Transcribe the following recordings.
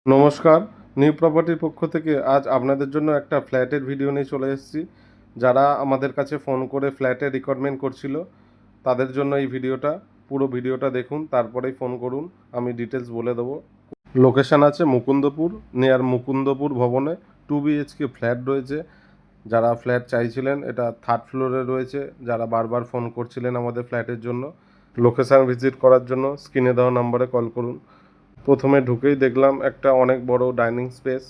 নমস্কার। নিউ প্রপার্টির পক্ষ থেকে আজ আপনাদের জন্য একটা ফ্ল্যাটের ভিডিও নিয়ে চলে এসেছি। যারা আমাদের কাছে ফোন করে ফ্ল্যাটের রিকোয়ারমেন্ট করছিল তাদের জন্য এই ভিডিওটা। পুরো ভিডিওটা দেখুন, তারপরেই ফোন করুন, আমি ডিটেলস বলে দেবো। লোকেশান আছে মুকুন্দপুর, নিয়ার মুকুন্দপুর ভবনে 2 BHK ফ্ল্যাট রয়েছে। যারা ফ্ল্যাট চাইছিলেন, এটা 3rd ফ্লোরে রয়েছে। যারা বারবার ফোন করছিলেন আমাদের ফ্ল্যাটের জন্য, লোকেশান ভিজিট করার জন্য স্ক্রিনে দেওয়া নাম্বারে কল করুন। প্রথমে ঢুকেই দেখলাম একটা অনেক বড় ডাইনিং স্পেস,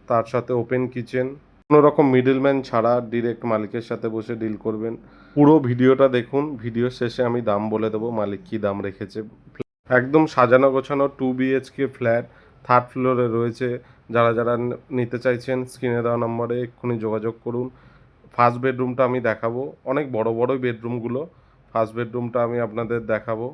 তার সাথে ওপেন কিচেন। কোনো রকম মিডলম্যান ছাড়া ডিরেক্ট মালিকের সাথে বসে ডিল করবেন। পুরো ভিডিওটা দেখুন, ভিডিও শেষে আমি দাম বলে দেবো, মালিক কী দাম রেখেছে। একদম সাজানো গোছানো 2 BHK ফ্ল্যাট 3rd ফ্লোরে রয়েছে। যারা যারা নিতে চাইছেন স্ক্রিনে দেওয়া নম্বরে এক্ষুনি যোগাযোগ করুন। ফার্স্ট বেডরুমটা আমি দেখাবো, অনেক বড় বড় বেডরুমগুলো। ফার্স্ট বেডরুমটা আমি আপনাদের দেখাবো।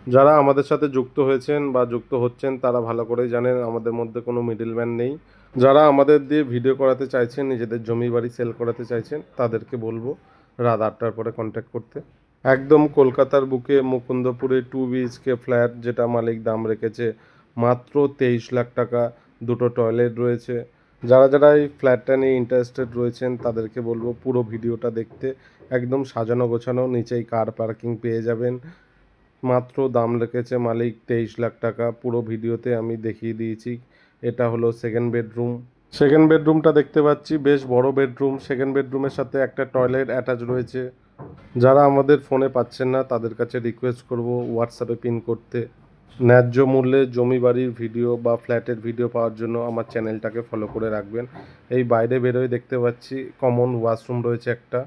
যারা আমাদের সাথে যুক্ত হয়েছেন বা যুক্ত হচ্ছেন তারা ভালো করেই জানেন আমাদের মধ্যে কোনো মিডলম্যান নেই। যারা আমাদের দিয়ে ভিডিও করাতে চাইছেন, নিজেদের জমি বাড়ি সেল করাতে চাইছেন, তাদেরকে বলবো রাত 8টার পরে কন্ট্যাক্ট করতে। একদম কলকাতার বুকে মুকুন্দপুরে 2 BHK ফ্ল্যাট, যেটা মালিক দাম রেখেছে মাত্র 23 লাখ টাকা। দুটো টয়লেট রয়েছে। যারা যারা এই ফ্ল্যাটটা নিয়ে ইন্টারেস্টেড রয়েছেন তাদেরকে বলবো পুরো ভিডিওটা দেখতে। একদম সাজানো গোছানো, নিচেই কার পার্কিং পেয়ে যাবেন। মাত্র দাম রেখেছে মালিক 23 লাখ টাকা। পুরো ভিডিওতে আমি দেখিয়ে দিয়েছি। এটা হলো সেকেন্ড বেডরুম। সেকেন্ড বেডরুমটা দেখতে পাচ্ছি বেশ বড় বেডরুম। সেকেন্ড বেডরুমের সাথে একটা টয়লেট অ্যাটাচ রয়েছে। যারা আমাদের ফোনে পাচ্ছেন না তাদের কাছে রিকোয়েস্ট করব হোয়াটসঅ্যাপে পিন করতে। ন্যায্য মূল্যে জমি বাড়ির ভিডিও বা ফ্ল্যাটের ভিডিও পাওয়ার জন্য আমার চ্যানেলটাকে ফলো করে রাখবেন। এই বাইরে বেরোয় দেখতে পাচ্ছি কমন ওয়াশরুম রয়েছে একটা।